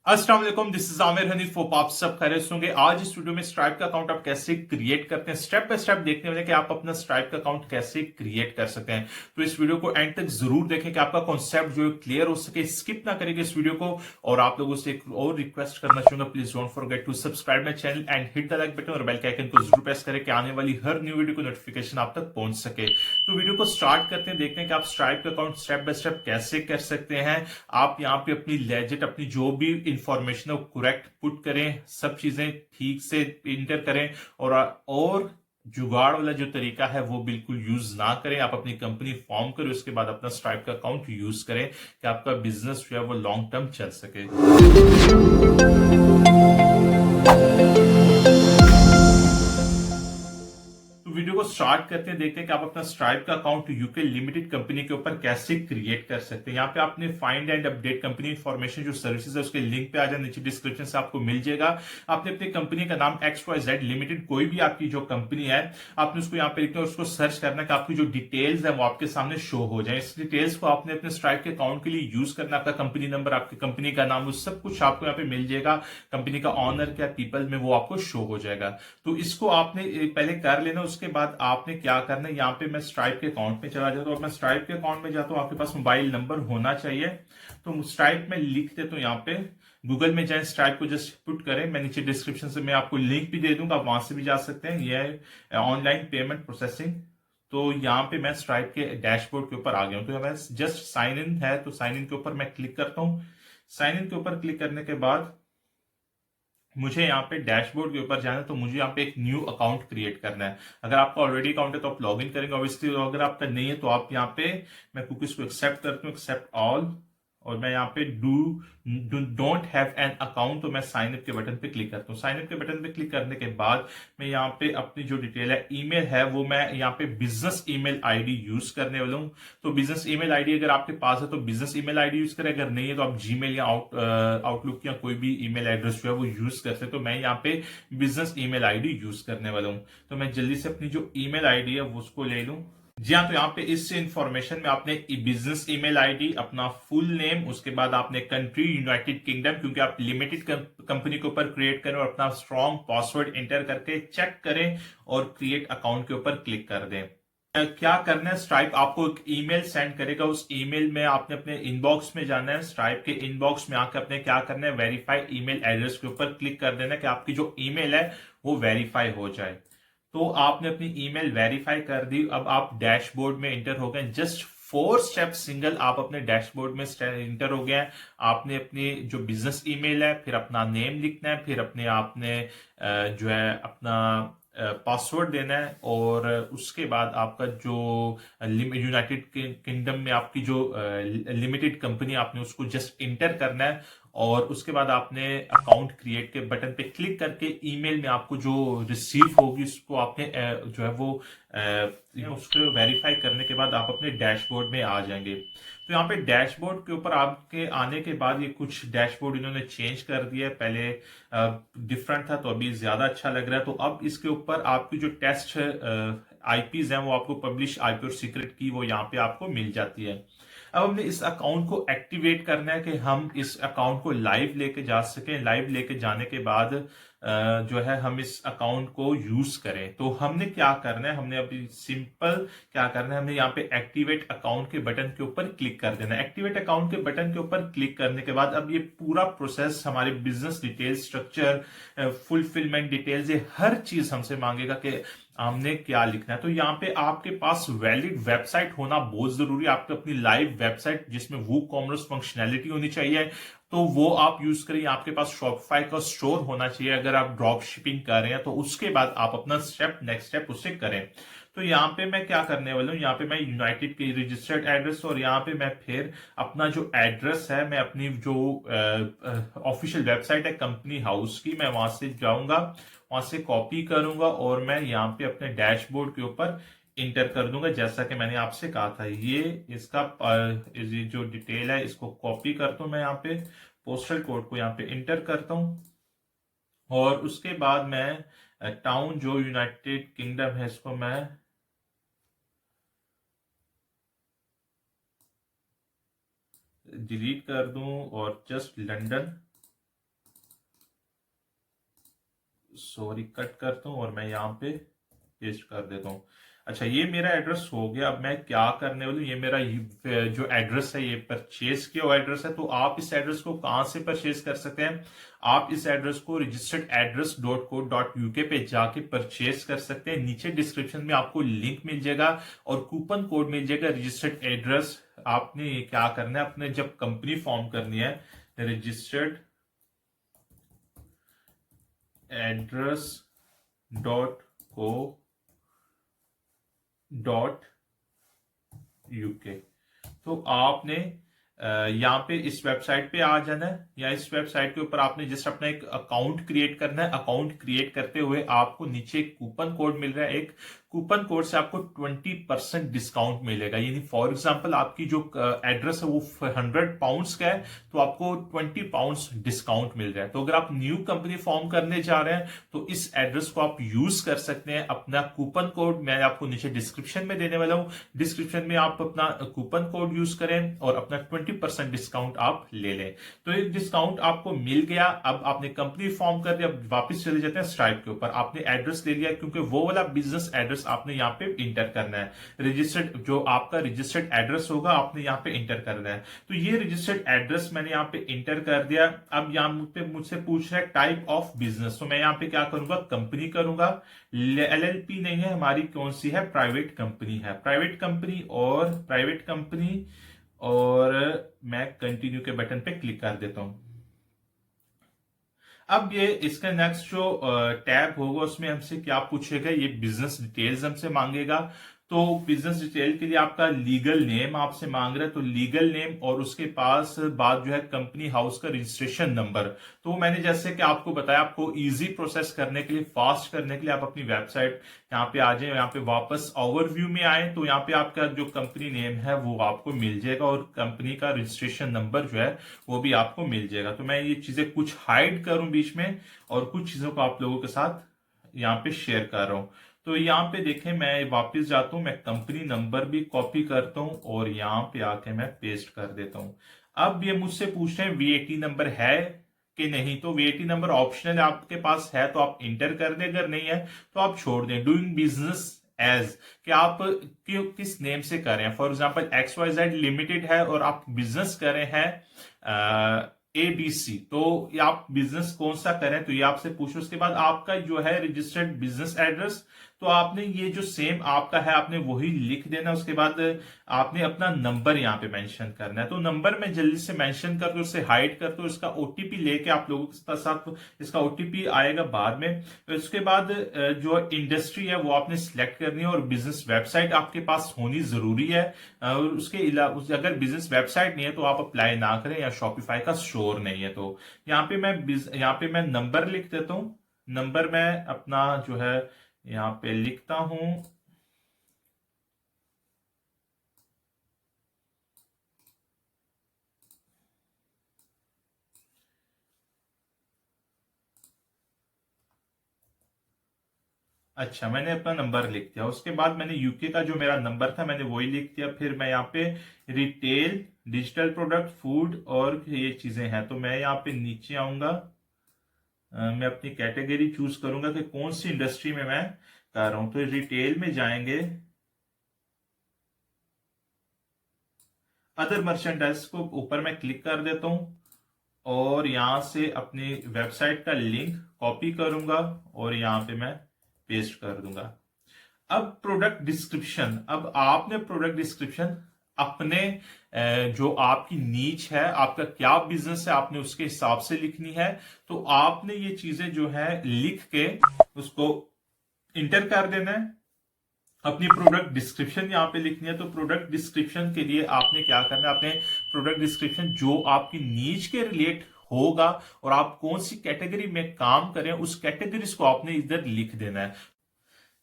अस्सलाम वालेकुम, this is Aamir Hanif. आप सब खैरियत होंगे। आज इस वीडियो में स्ट्राइप का अकाउंट आप कैसे क्रिएट करते हैं, स्टेप बाय स्टेप देखने वाले कि आप अपना स्ट्राइप का अकाउंट कैसे क्रिएट कर सकते हैं। तो इस वीडियो को एंड तक जरूर देखें कि आपका कॉन्सेप्ट जो है क्लियर हो सके। स्किप ना करेंगे इस वीडियो को। और आप लोगों से एक और रिक्वेस्ट करना चाहूंगा, please don't forget to subscribe my channel and hit the like button और बेल के आइकन को जरूर प्रेस करें कि आने वाली हर न्यू वीडियो को नोटिफिकेशन आप तक पहुंच सके। तो वीडियो को स्टार्ट करते हैं, देखते हैं कि आप स्ट्राइप का अकाउंट स्टेप बाय स्टेप कैसे कर सकते हैं। आप यहाँ पे अपनी लेजिट, अपनी जो भी इंफॉर्मेशन है वो करेक्ट पुट करें, सब चीजें ठीक से इंटर करें। और जुगाड़ वाला जो तरीका है वो बिल्कुल यूज ना करें। आप अपनी कंपनी फॉर्म करें, उसके बाद अपना स्ट्राइप का अकाउंट यूज करें कि आपका बिजनेस जो है वो लॉन्ग टर्म चल सके। तो वीडियो को स्टार्ट करते हैं, देखते हैं कि आप अपना स्ट्राइप का अकाउंट यूके लिमिटेड कंपनी के ऊपर कैसे क्रिएट कर सकते हैं। यहाँ पे आपने find and update company information जो सर्विसेज है उसके लिंक पे आ जाए, नीचे डिस्क्रिप्शन से आपको मिल जाएगा। आपने अपनी कंपनी का नाम XYZ लिमिटेड, कोई भी आपकी जो कंपनी है, आपने उसको यहाँ पे लिखना है और उसको सर्च करना है कि आपकी जो डिटेल्स है वो आपके सामने शो हो जाए। इस डिटेल्स को आपने अपने स्ट्राइप के अकाउंट के लिए यूज करना, आपका कंपनी नंबर, आपकी कंपनी का नाम, वो सब कुछ आपको यहाँ पे मिल जाएगा। कंपनी का ऑनर क्या, पीपल में, वो आपको शो हो जाएगा। तो इसको आपने पहले कर लेना। उसके बाद आपने क्या करना है, यहाँ पे मैं स्ट्राइप के अकाउंट में चला जाता हूँ। मैं स्ट्राइप के अकाउंट में जाता हूँ, आपके पास मोबाइल नंबर होना चाहिए। तो स्ट्राइप में लिख देता हूँ, यहाँ पे गूगल में जाए, स्ट्राइप को जस्ट पुट करें। मैं नीचे डिस्क्रिप्शन से मैं आपको लिंक भी दे दूंगा, आप वहां से भी जा सकते हैं। यह ऑनलाइन पेमेंट प्रोसेसिंग। तो यहाँ पे मैं स्ट्राइप के डैशबोर्ड के ऊपर आ गया हूँ। तो मैं जस्ट साइन इन है, तो साइन इन के ऊपर मैं क्लिक करता हूँ। साइन इन के ऊपर क्लिक करने के बाद मुझे यहाँ पे डैशबोर्ड के ऊपर जाना है, तो मुझे यहाँ पे एक न्यू अकाउंट क्रिएट करना है। अगर आपका ऑलरेडी अकाउंट है तो आप लॉग इन करेंगे ऑब्वियसली। अगर आपका नहीं है तो आप यहाँ पे, मैं कुकीज को एक्सेप्ट करता हूँ, एक्सेप्ट ऑल। और मैं यहाँ पे डोंट हैव एन अकाउंट, तो मैं साइन अप के बटन पे क्लिक करता हूँ। साइन अप के बटन पे क्लिक करने के बाद मैं यहाँ पे अपनी जो डिटेल है, ईमेल है, वो मैं यहाँ पे बिजनेस ईमेल आईडी यूज करने वाला हूँ। तो बिजनेस ईमेल आईडी अगर आपके पास है तो बिजनेस ईमेल आईडी यूज करें, अगर नहीं है तो आप जीमेल या आउटलुक या कोई भी ईमेल एड्रेस जो है वो यूज कर सकते। तो मैं यहाँ पे बिजनेस ईमेल आईडी यूज करने वाला हूँ। तो मैं जल्दी से अपनी जो ईमेल आईडी है वो उसको ले लूँ। जी हाँ, तो यहाँ पे इस इंफॉर्मेशन में आपने बिजनेस ईमेल आईडी, अपना फुल नेम, उसके बाद आपने कंट्री यूनाइटेड किंगडम, क्योंकि आप लिमिटेड कंपनी के ऊपर क्रिएट करें, और अपना स्ट्रॉन्ग पासवर्ड एंटर करके चेक करें और क्रिएट अकाउंट के ऊपर क्लिक कर दें। क्या करना है, स्ट्राइप आपको एक ईमेल सेंड करेगा। उस ईमेल में आपने अपने इनबॉक्स में जाना है। स्ट्राइप के इनबॉक्स में आकर अपने क्या करना है, वेरीफाई ईमेल एड्रेस के ऊपर क्लिक कर देना कि आपकी जो ईमेल है वो वेरीफाई हो जाए। तो आपने अपनी ईमेल वेरीफाई कर दी। अब आप डैशबोर्ड में इंटर हो गए। जस्ट 4 स्टेप सिंगल आप अपने डैशबोर्ड में इंटर हो गए हैं। आपने अपनी जो बिजनेस ईमेल है, फिर अपना नेम लिखना है, फिर अपने आपने जो है अपना पासवर्ड देना है, और उसके बाद आपका जो यूनाइटेड किंगडम में आपकी जो लिमिटेड कंपनी, आपने उसको जस्ट इंटर करना है। और उसके बाद आपने अकाउंट क्रिएट के बटन पे क्लिक करके ईमेल में आपको जो रिसीव होगी उसको आपने जो है वो उसको वेरीफाई करने के बाद आप अपने डैशबोर्ड में आ जाएंगे। तो यहाँ पे डैशबोर्ड के ऊपर आपके आने के बाद ये कुछ डैशबोर्ड इन्होंने चेंज कर दिया है। पहले डिफरेंट था, तो अभी ज्यादा अच्छा लग रहा है। तो अब इसके ऊपर आपकी जो टेस्ट आईपीज हैं वो आपको पब्लिश आईपी और सीक्रेट की वो यहाँ पे आपको मिल जाती है। अब हमने इस अकाउंट को एक्टिवेट करना है कि हम इस अकाउंट को लाइव लेके जा सकें। लाइव लेके जाने के बाद जो है हम इस अकाउंट को यूज करें। तो हमने क्या करना है, हमने अभी सिंपल क्या करना है, हमने यहाँ पे एक्टिवेट अकाउंट के बटन के ऊपर क्लिक कर देना है। एक्टिवेट अकाउंट के बटन के ऊपर क्लिक करने के बाद अब ये पूरा प्रोसेस, हमारे business details, structure, fulfilment details, ये हर चीज हमसे मांगेगा कि हमने क्या लिखना है। तो यहाँ पे आपके पास वैलिड वेबसाइट होना बहुत जरूरी है। आपकी अपनी लाइव वेबसाइट जिसमें वो कॉमर्स फंक्शनैलिटी होनी चाहिए, तो वो आप यूज करिए। आपके पास शॉपिफाई का स्टोर होना चाहिए अगर आप ड्रॉप शिपिंग कर रहे हैं, तो उसके बाद आप अपना नेक्स्ट स्टेप उसे करें। तो यहाँ पे मैं क्या करने वाला हूँ, यहाँ पे मैं यूनाइटेड की रजिस्टर्ड एड्रेस, और यहाँ पे मैं फिर अपना जो एड्रेस है, मैं अपनी जो ऑफिशियल वेबसाइट है कंपनी हाउस की, मैं वहां से जाऊंगा, वहां से कॉपी करूंगा और मैं यहाँ पे अपने डैशबोर्ड के ऊपर इंटर कर दूंगा। जैसा कि मैंने आपसे कहा था, ये इसका ये जो डिटेल है इसको कॉपी करता हूं मैं, यहाँ पे पोस्टल कोड को यहाँ पे इंटर करता हूं। और उसके बाद मैं टाउन जो यूनाइटेड किंगडम है इसको मैं डिलीट कर दूं और जस्ट लंदन सॉरी, कट करता हूँ और मैं यहाँ पे पेस्ट कर देता हूँ। अच्छा, ये मेरा एड्रेस हो गया। अब मैं क्या करने वाला हूँ, ये मेरा जो एड्रेस है ये परचेज किया हुआ एड्रेस है। तो आप इस एड्रेस को कहाँ से परचेज कर सकते हैं? आप इस एड्रेस को registeredaddress.co.uk पे जाके परचेज कर सकते हैं। नीचे डिस्क्रिप्शन में आपको लिंक मिल जाएगा और कूपन कोड मिल जाएगा रजिस्टर्ड एड्रेस। आपने क्या करना है, अपने जब कंपनी फॉर्म करनी है, रजिस्टर्ड एड्रेस .co.uk, तो आपने यहाँ पे इस वेबसाइट पे आ जाना है, या इस वेबसाइट के ऊपर आपने जस्ट अपना एक अकाउंट क्रिएट करना है। अकाउंट क्रिएट करते हुए आपको नीचे एक कूपन कोड मिल रहा है। एक कूपन कोड से आपको 20% डिस्काउंट मिलेगा। यानी फॉर एग्जांपल आपकी जो एड्रेस है वो 100 पाउंड्स का है, तो आपको 20 पाउंड्स डिस्काउंट मिल रहा है। तो अगर आप न्यू कंपनी फॉर्म करने जा रहे हैं तो इस एड्रेस को आप यूज कर सकते हैं। अपना कूपन कोड मैं आपको नीचे डिस्क्रिप्शन में देने वाला हूं, डिस्क्रिप्शन में आप अपना कूपन कोड यूज करें और अपना 20% डिस्काउंट आप ले लें। तो एक डिस्काउंट आपको मिल गया। अब आपने कंपनी फॉर्म कर दिया, अब वापस चले जाते हैं स्ट्राइप के ऊपर। आपने एड्रेस ले लिया, क्योंकि वो वाला बिजनेस एड्रेस आपने यहाँ पे इंटर करना है। रजिस्टर्ड जो आपका रजिस्टर्ड एड्रेस होगा आपने यहाँ पे इंटर करना है। तो ये रजिस्टर्ड एड्रेस मैंने यहाँ पे इंटर कर दिया। अब यहाँ पे मुझसे पूछ रहा है टाइप ऑफ बिजनेस, तो मैं यहाँ पे क्या करूंगा, कंपनी करूंगा। LLP नहीं है हमारी, कौन सी है, प्राइवेट कंपनी है। प्राइवेट कंपनी और मैं कंटिन्यू के बटन पे क्लिक कर देता हूं। अब ये इसका नेक्स्ट जो टैब होगा उसमें हमसे क्या पूछेगा, ये बिजनेस डिटेल्स हमसे मांगेगा। तो बिजनेस डिटेल के लिए आपका लीगल नेम आपसे मांग रहा है, तो लीगल नेम और उसके पास बाद जो है कंपनी हाउस का रजिस्ट्रेशन नंबर। तो मैंने जैसे कि आपको बताया, आपको इजी प्रोसेस करने के लिए, फास्ट करने के लिए आप अपनी वेबसाइट यहाँ पे आ जाए, यहाँ पे वापस ओवरव्यू में आए तो यहाँ पे आपका जो कंपनी नेम है वो आपको मिल जाएगा और कंपनी का रजिस्ट्रेशन नंबर जो है वो भी आपको मिल जाएगा। तो मैं ये चीजें कुछ हाइड करूं बीच में और कुछ चीजों को आप लोगों के साथ यहाँ पे शेयर कर रहा हूं। तो यहाँ पे देखें, मैं वापस जाता हूं, मैं कंपनी नंबर भी कॉपी करता हूं और यहाँ पे आके मैं पेस्ट कर देता हूं। अब ये मुझसे पूछ रहे हैं VAT नंबर है कि नहीं, तो VAT नंबर ऑप्शनल आपके पास है तो आप इंटर कर दें, अगर नहीं है तो आप छोड़ दें। डूइंग बिजनेस एज, कि आप किस नेम से कर रहे हैं। फॉर एग्जांपल XYZ लिमिटेड है और आप बिजनेस कर रहे हैं ABC, तो ये आप बिजनेस कौन सा करें, तो ये आपसे पूछो। उसके बाद आपका जो है रजिस्टर्ड बिजनेस एड्रेस, तो आपने ये जो सेम आपका है आपने वही लिख देना। उसके बाद आपने अपना नंबर यहाँ पे मेंशन करना है। तो नंबर में जल्दी से मेंशन करके उसे हाइड कर दो। इसका OTP लेके आप लोगों के साथ, इसका OTP आएगा बाद में। उसके बाद जो इंडस्ट्री है वो आपने सिलेक्ट करनी है और बिजनेस वेबसाइट आपके पास होनी जरूरी है। और उसके अलावा अगर बिजनेस वेबसाइट नहीं है तो आप अप्लाई ना करें, या शॉपिफाई का स्टोर नहीं है। तो यहाँ पे मैं नंबर लिख देता हूँ। नंबर मैं अपना जो है यहाँ पे लिखता हूं। अच्छा, मैंने अपना नंबर लिख दिया। उसके बाद मैंने यूके का जो मेरा नंबर था मैंने वही लिख दिया। फिर मैं यहाँ पे रिटेल, डिजिटल प्रोडक्ट, फूड और ये चीजें हैं, तो मैं यहाँ पे नीचे आऊंगा। मैं अपनी कैटेगरी चूज करूंगा कि कौन सी इंडस्ट्री में मैं कर रहा हूं। तो रिटेल में जाएंगे, अदर मर्चेंडाइज को ऊपर मैं क्लिक कर देता हूं और यहां से अपनी वेबसाइट का लिंक कॉपी करूंगा और यहां पे मैं पेस्ट कर दूंगा। अब प्रोडक्ट डिस्क्रिप्शन, अब आपने प्रोडक्ट डिस्क्रिप्शन अपने जो आपकी नीच है, आपका क्या बिजनेस है, आपने उसके हिसाब से लिखनी है। तो आपने ये चीजें जो है लिख के उसको इंटर कर देना है। अपनी प्रोडक्ट डिस्क्रिप्शन यहाँ पे लिखनी है। तो प्रोडक्ट डिस्क्रिप्शन के लिए आपने क्या करना है, अपने प्रोडक्ट डिस्क्रिप्शन जो आपकी नीच के रिलेट होगा और आप कौन सी कैटेगरी में काम करें उस कैटेगरीज को आपने इधर लिख देना है।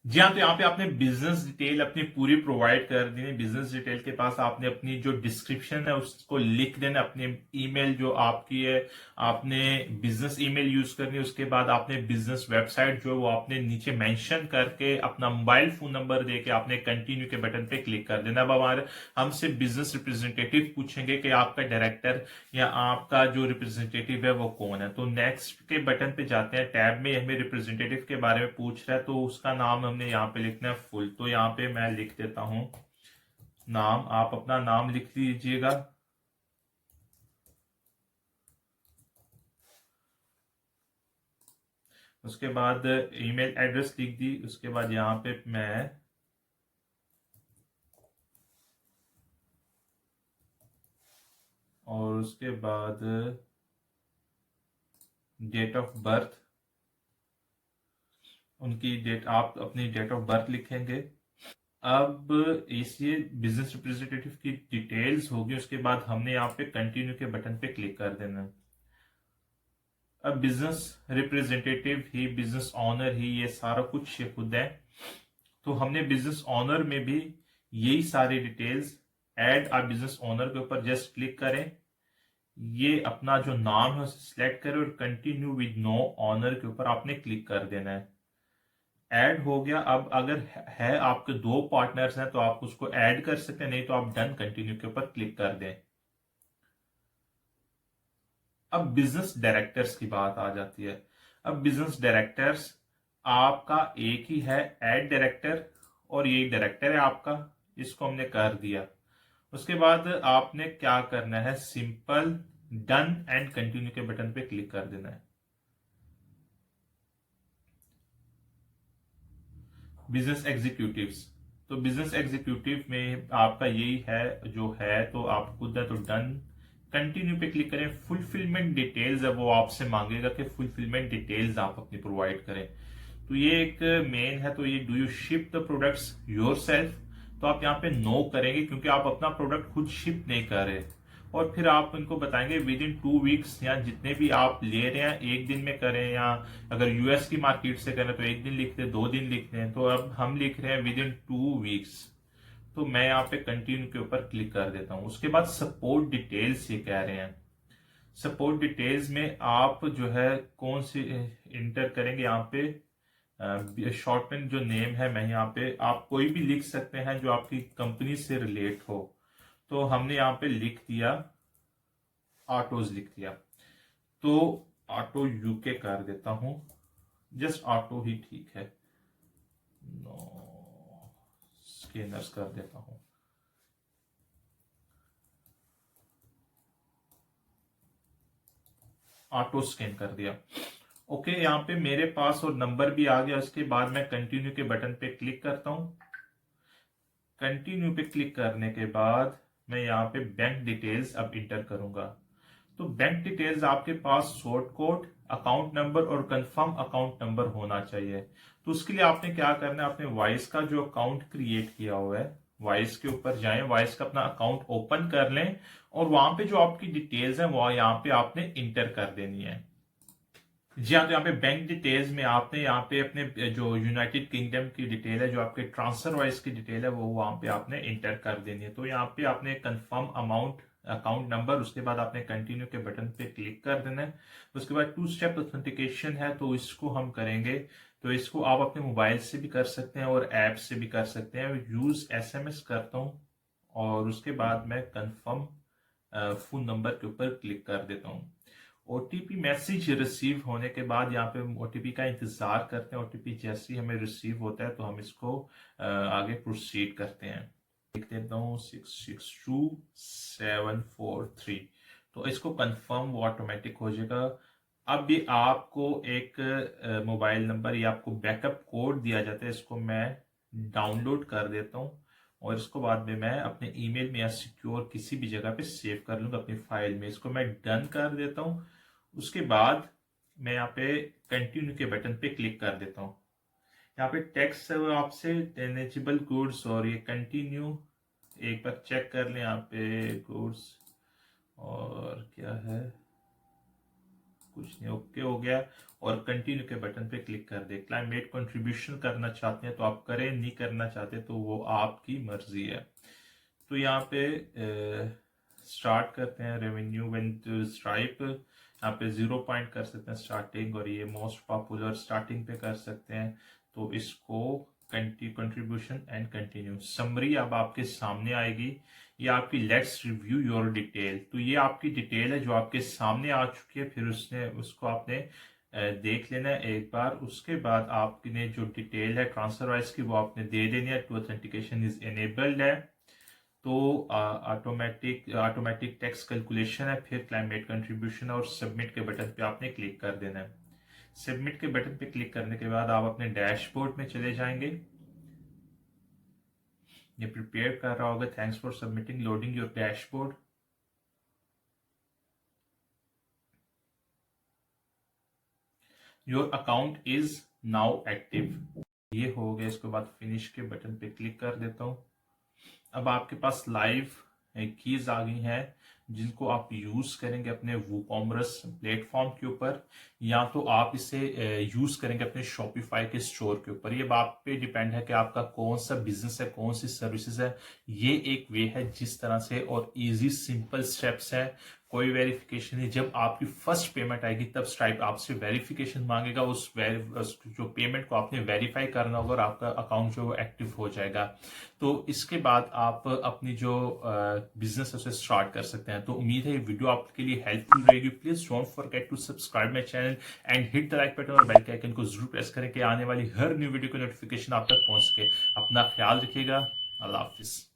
जी हाँ, तो यहाँ पे आपने बिजनेस डिटेल अपनी पूरी प्रोवाइड कर दी है। बिजनेस डिटेल के पास आपने अपनी जो डिस्क्रिप्शन है उसको लिख देना, अपनी ईमेल जो आपकी है आपने बिजनेस ईमेल यूज करनी है। उसके बाद आपने बिजनेस वेबसाइट जो है वो आपने नीचे मेंशन करके अपना मोबाइल फोन नंबर देके आपने कंटिन्यू के बटन पे क्लिक कर देना। अब हमारे हमसे बिजनेस रिप्रेजेंटेटिव पूछेंगे कि आपका डायरेक्टर या आपका जो रिप्रेजेंटेटिव है वो कौन है। तो नेक्स्ट के बटन पे जाते हैं, टैब में हमें रिप्रेजेंटेटिव के बारे में पूछ रहा है, तो उसका नाम हमने यहाँ पे लिखना है फुल। तो यहाँ पे मैं लिख देता हूँ नाम, आप अपना नाम लिख लीजिएगा। उसके बाद ईमेल एड्रेस लिख दी। उसके बाद यहाँ पे मैं और उसके बाद डेट ऑफ बर्थ, उनकी डेट, आप अपनी डेट ऑफ बर्थ लिखेंगे। अब इसे बिजनेस रिप्रेजेंटेटिव की डिटेल्स होगी। उसके बाद हमने यहाँ पे कंटिन्यू के बटन पे क्लिक कर देना। अब बिजनेस रिप्रेजेंटेटिव ही, बिजनेस ऑनर ही, ये सारा कुछ ये खुद है। तो हमने बिजनेस ऑनर में भी यही सारी डिटेल्स ऐड आ बिजनेस ऑनर के ऊपर जस्ट क्लिक करें, ये अपना जो नाम है उसे सिलेक्ट करें और कंटिन्यू विद नो ऑनर के ऊपर आपने क्लिक कर देना है। ऐड हो गया। अब अगर है आपके दो पार्टनर्स हैं तो आप उसको ऐड कर सकते हैं, नहीं तो आप डन कंटिन्यू के ऊपर क्लिक कर दें। अब बिजनेस डायरेक्टर्स की बात आ जाती है। अब बिजनेस डायरेक्टर्स आपका एक ही है, ऐड डायरेक्टर, और यही डायरेक्टर है आपका, इसको हमने कर दिया। उसके बाद आपने क्या करना है, सिंपल डन एंड कंटिन्यू के बटन पे क्लिक कर देना है। बिजनेस एग्जीक्यूटिव्स, तो बिजनेस एग्जीक्यूटिव में आपका यही है जो है, तो आप खुद है तो डन कंटिन्यू पे क्लिक करें। फुलफिलमेंट डिटेल्स है वो आपसे मांगेगा कि फुलफिलमेंट डिटेल्स आप अपनी प्रोवाइड करें। तो ये एक मेन है, तो ये do you ship the products your self, तो आप यहाँ पे नो करेंगे क्योंकि आप अपना प्रोडक्ट खुद शिप नहीं कर रहे। और फिर आप इनको बताएंगे विद इन 2 वीक्स, या जितने भी आप ले रहे हैं एक दिन में करें, या अगर यूएस की मार्केट से करें तो एक दिन लिखते हैं, 2 दिन लिखते हैं। तो अब हम लिख रहे हैं विद इन 2 वीक्स, तो मैं यहाँ पे कंटिन्यू के ऊपर क्लिक कर देता हूँ। उसके बाद सपोर्ट डिटेल्स ये कह रहे हैं। सपोर्ट डिटेल्स में आप जो है कौन सी इंटर करेंगे, यहाँ पे शॉर्ट में जो नेम है, मैं यहाँ पे आप कोई भी लिख सकते हैं जो आपकी कंपनी से रिलेट हो। तो हमने यहाँ पे लिख दिया ऑटोज, लिख दिया। तो ऑटो यूके कर देता हूं, जस्ट ऑटो ही ठीक है। नो स्कैनर्स कर देता हूं। ऑटो स्कैन कर दिया। ओके, यहाँ पे मेरे पास और नंबर भी आ गया। उसके बाद मैं कंटिन्यू के बटन पे क्लिक करता हूं। कंटिन्यू पे क्लिक करने के बाद मैं यहाँ पे बैंक डिटेल्स अब इंटर करूंगा। तो बैंक डिटेल्स आपके पास सोर्ट कोड, अकाउंट नंबर और कंफर्म अकाउंट नंबर होना चाहिए। तो उसके लिए आपने क्या करना है, आपने वाइस का जो अकाउंट क्रिएट किया हुआ है, वाइस के ऊपर जाएं, वाइस का अपना अकाउंट ओपन कर लें और वहां पे जो आपकी डिटेल्स है वो यहाँ पे आपने इंटर कर देनी है। जी हाँ, तो यहाँ पे बैंक डिटेल्स में आपने यहाँ पे अपने जो यूनाइटेड किंगडम की डिटेल है, जो आपके ट्रांसफर वाइज की डिटेल है, वो वहां पे आपने इंटर कर देनी है। तो यहाँ पे आपने कंफर्म अमाउंट, अकाउंट नंबर, उसके बाद आपने कंटिन्यू के बटन पे क्लिक कर देना है। उसके बाद 2 स्टेप ऑथेंटिकेशन है, तो इसको हम करेंगे। तो इसको आप अपने मोबाइल से भी कर सकते हैं और ऐप से भी कर सकते हैं। यूज एसएमएस करता हूँ और उसके बाद मैं कंफर्म फोन नंबर के ऊपर क्लिक कर देता हूँ। ओटीपी मैसेज रिसीव होने के बाद यहाँ पे ओटीपी का इंतजार करते हैं। ओटीपी जैसे ही हमें रिसीव होता है तो हम इसको आगे प्रोसीड करते हैं। लिख देता हूँ 662743। तो इसको कंफर्म वो ऑटोमेटिक हो जाएगा। अब भी आपको एक मोबाइल नंबर या आपको बैकअप कोड दिया जाता है, इसको मैं डाउनलोड कर देता हूँ और इसको बाद में मैं अपने ईमेल में या सिक्योर किसी भी जगह पे सेव कर लूंगा अपनी फाइल में। इसको मैं डन कर देता हूँ। उसके बाद मैं यहाँ पे कंटिन्यू के बटन पे क्लिक कर देता हूँ। यहाँ पे टेक्स्ट है वो आपसे टेनेजिबल गुड्स और ये कंटिन्यू एक बार चेक कर लें यहाँ पे गुड्स और क्या है, कुछ नहीं, ओके हो गया और कंटिन्यू के बटन पे क्लिक कर दे। क्लाइमेट कंट्रीब्यूशन करना चाहते हैं तो आप करें, नहीं करना चाहते तो वो आपकी मर्जी है। तो यहाँ पे स्टार्ट करते हैं रेवेन्यू विद स्ट्राइप। यहाँ पे 0 पॉइंट कर सकते हैं स्टार्टिंग, और ये मोस्ट पॉपुलर स्टार्टिंग पे कर सकते हैं। तो इसको कंट्रीब्यूशन एंड कंटिन्यू। समरी अब आपके सामने आएगी, ये आपकी लेट्स रिव्यू योर डिटेल। तो ये आपकी डिटेल है जो आपके सामने आ चुकी है, फिर उसको आपने देख लेना है एक बार। उसके बाद आपने जो डिटेल है ट्रांसफर वाइज की वो आपने दे देनी है। टू ऑथेंटिकेशन इज एनेबल्ड है, तो ऑटोमेटिक टैक्स कैलकुलेशन है, फिर क्लाइमेट कंट्रीब्यूशन, और सबमिट के बटन पे आपने क्लिक कर देना है। सबमिट के बटन पे क्लिक करने के बाद आप अपने डैशबोर्ड में चले जाएंगे। ये प्रिपेयर कर रहा होगा। Thanks for submitting, loading your dashboard. Your account is now active, ये हो गया। इसके बाद फिनिश के बटन पे क्लिक कर देता हूं। अब आपके पास लाइव कीज आ गई हैं जिनको आप यूज करेंगे अपने वूकॉमर्स प्लेटफॉर्म के ऊपर, या तो आप इसे यूज करेंगे अपने शॉपिफाई के स्टोर के ऊपर। ये बात पे डिपेंड है कि आपका कौन सा बिजनेस है, कौन सी सर्विसेज है। ये एक वे है जिस तरह से, और इजी सिंपल स्टेप्स है, कोई वेरिफिकेशन नहीं। जब आपकी फर्स्ट पेमेंट आएगी तब स्ट्राइप आपसे वेरिफिकेशन मांगेगा। उस जो पेमेंट को आपने वेरीफाई करना होगा और आपका अकाउंट जो एक्टिव हो जाएगा। तो इसके बाद आप अपनी जो बिजनेस है उसे स्टार्ट कर सकते हैं। तो उम्मीद है ये वीडियो आपके लिए हेल्पफुल रहेगी। Please don't forget to subscribe my channel and hit the like button और बेल के आइकन को जरूर प्रेस करें कि आने वाली हर न्यू वीडियो की नोटिफिकेशन आप तक पहुंच सके। अपना ख्याल रखिएगा। अल्लाह हाफिज।